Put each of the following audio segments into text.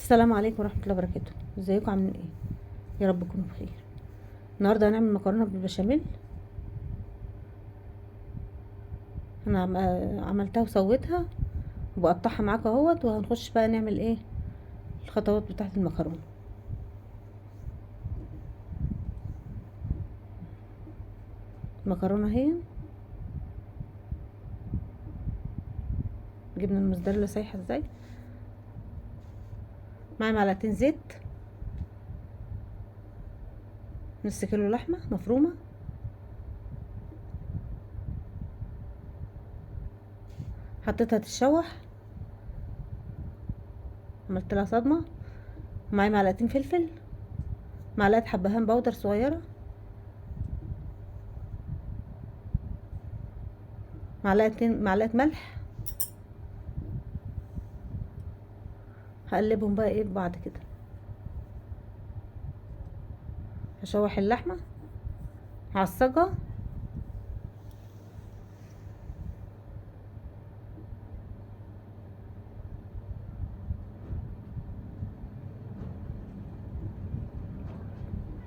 السلام عليكم ورحمة الله وبركاته. ازيكم عاملين ايه؟ يا رب تكونوا بخير. النهارده هنعمل مكرونة بالبشاميل. انا عملتها وسويتها وبقطعها معاكم اهوت، وهنخش بقى نعمل ايه الخطوات بتاعة المكرونة. المكرونة اهي، جبنا الموزاريلا سايحة ازاي. معايا معلقتين زيت، نص كيلو لحمة مفرومة، حطيتها تتشوح، عملت لها صدمة. معايا معلقتين فلفل، معلقة حبهان بودر صغيرة، معلقة ملح. هقلبهم بقى ايه ببعض كده. هشوح اللحمة، هعصجها،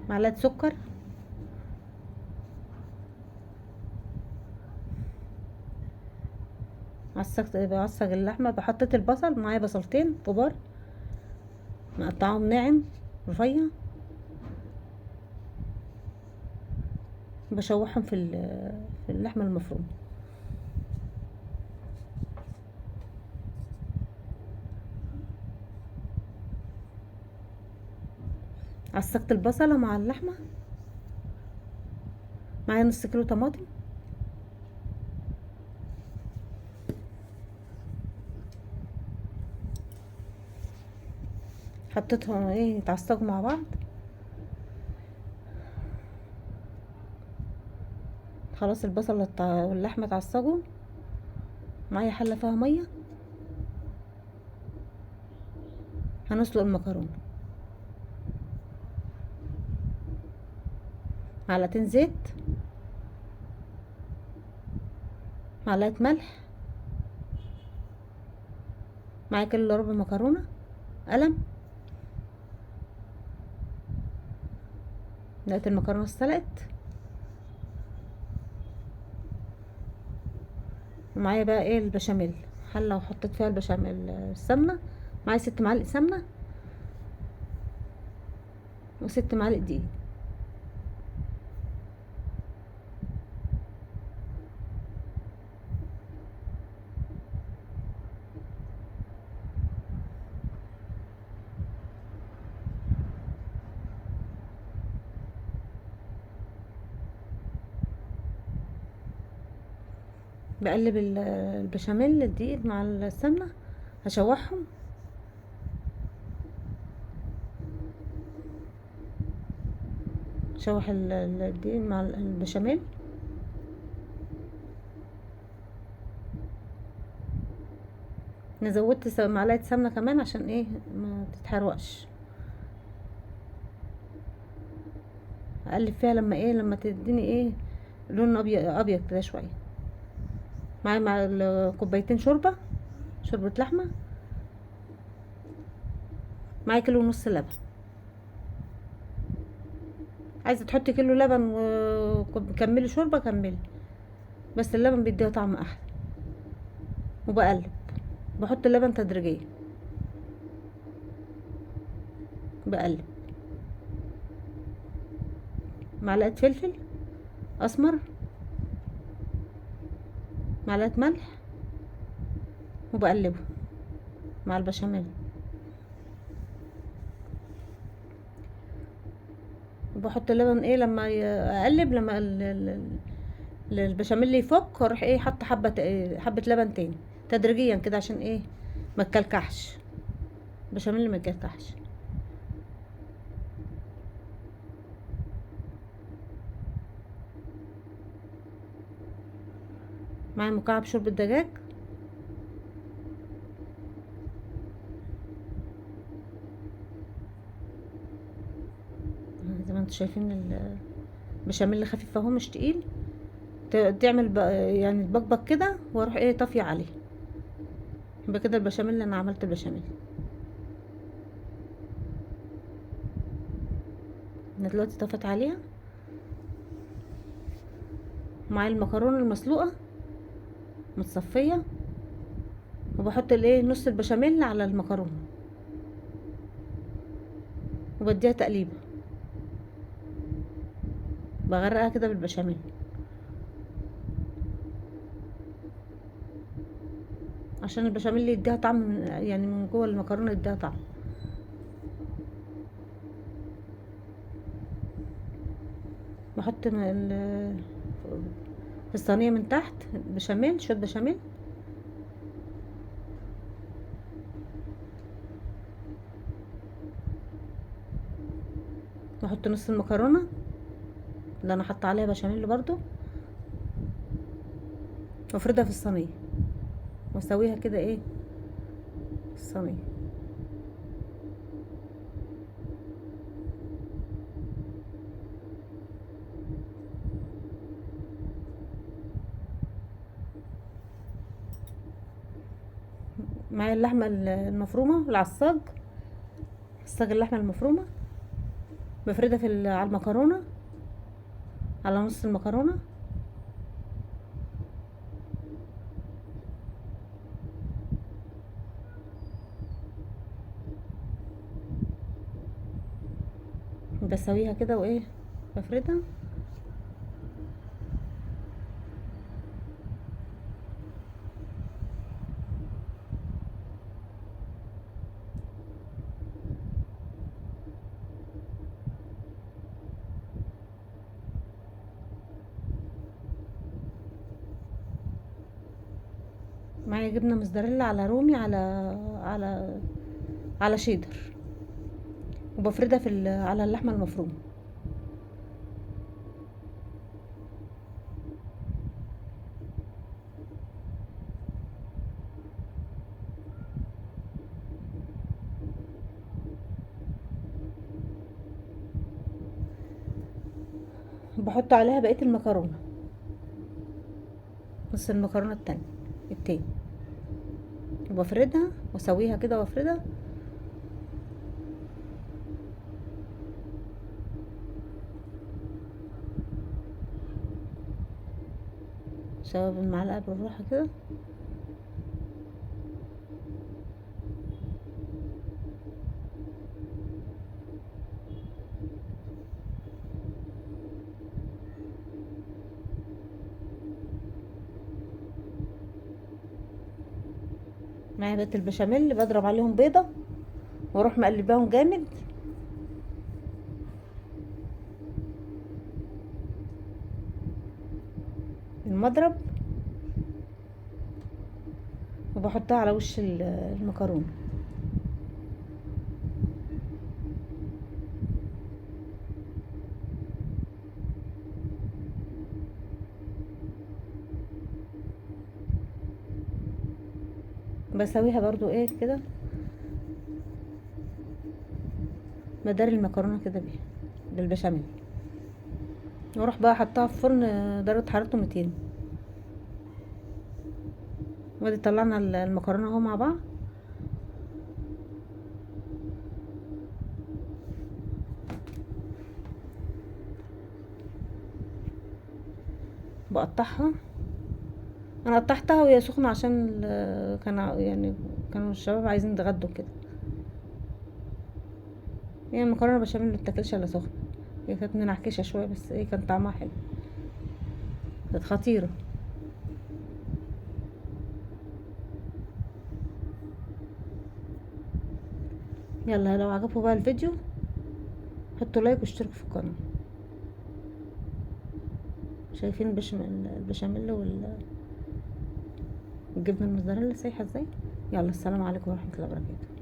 معلقة سكر، بعصج اللحمة. بحطيت البصل، معايا بصلتين كبار مقطعهم ناعم رفيع، بشوحهم في اللحمة المفرومة. عصقت البصلة مع اللحمة. معايا نص كيلو طماطم، حطيتهم ايه يتعصجوا مع بعض. خلاص البصل واللحمة اتعصجوا. معايا حلة فيها مية، هنسلق المكرونة. معلقتين زيت، معلقة ملح. معايا كيلو الا ربع مكرونة قلم. لقيت المكرونة اتسلقت. ومعايا بقى ايه البشاميل، حلة وحطيت فيها البشاميل السمنة. معايا 6 معالق سمنة و6 معالق دقيق. بقلب البشاميل الدقيق مع السمنة، هشوحهم. شوح الدقيق مع البشاميل. انا زودت معلقه سمنه كمان عشان ايه ما تتحرقش. اقلب فيها لما تديني ايه لون ابيض ابيض كده شويه. معايا مع كوبايتين شوربه لحمه. معايا كيلو ونص لبن. عايزه تحطي كيلو لبن وكملي شوربه كملي، بس اللبن بيديها طعم احلى. وبقلب، بحط اللبن تدريجيا، بقلب. معلقه فلفل اسمر، معلقه ملح، وبقلبه مع البشاميل. وبحط اللبن ايه لما اقلب، لما البشاميل يفك اروح ايه حط حبه لبن تاني تدريجيا كده عشان ايه ما تكلكعش. البشاميل ما يكلكعش. معايا مكعب شوربه دجاج. زي ما انتم شايفين البشاميل خفيف اهو مش تقيل. تعمل يعني تبقبق كده واروح ايه طافيه عليه. يبقى كده البشاميل انا عملت البشاميل. انا دلوقتي طفت عليها مع المكرونه المسلوقه متصفيه، وبحط الايه نص البشاميل على المكرونه وبديها تقليبه، بغرقها كده بالبشاميل عشان البشاميل يديها طعم يعني من جوه المكرونه يديها طعم. بحط في الصينيه من تحت بشاميل، شويه بشاميل، واحط نص المكرونه اللي انا حاطه عليها بشاميل برضو، وافردها في الصينيه واسويها كده ايه في الصينيه. معايا اللحمه المفرومه العصاج، عصاج اللحمه المفرومه، بفردها على المكرونه، على نص المكرونه، بسويها كده وايه بفردها. معايا جبنه موزاريلا على رومي على على شيدر، وبفردها على اللحمه المفرومه. بحط عليها بقيه المكرونه، نص المكرونه التاني، وبفردها واسويها كده وافردها. اسويها بالمعلقه بالراحه كده. معايا بقيه البشاميل اللي بضرب عليهم بيضه واروح مقلباهم جامد، المضرب، وبحطها على وش المكرونه. بسويها برضو ايه كده مدار المكرونه كده بيها بالبشاميل، واروح بقى احطها في فرن درجه حرارته 200. وادي طلعنا المكرونه اهو مع بعض. بقطعها، انا قطعتها وهي سخنه عشان كان يعني كانوا الشباب عايزين يتغدوا كده. هي المكرونه بشاميل ما بتاكلش الا سخنه، هي كانت منعكشه شويه بس ايه كان طعمها حلو، كانت خطيره. يلا لو عجبكم بقى الفيديو حطوا لايك واشتركوا في القناه. شايفين البشاميل والجبنه الموزاريلا سايحه ازاي. يلا السلام عليكم ورحمه الله وبركاته.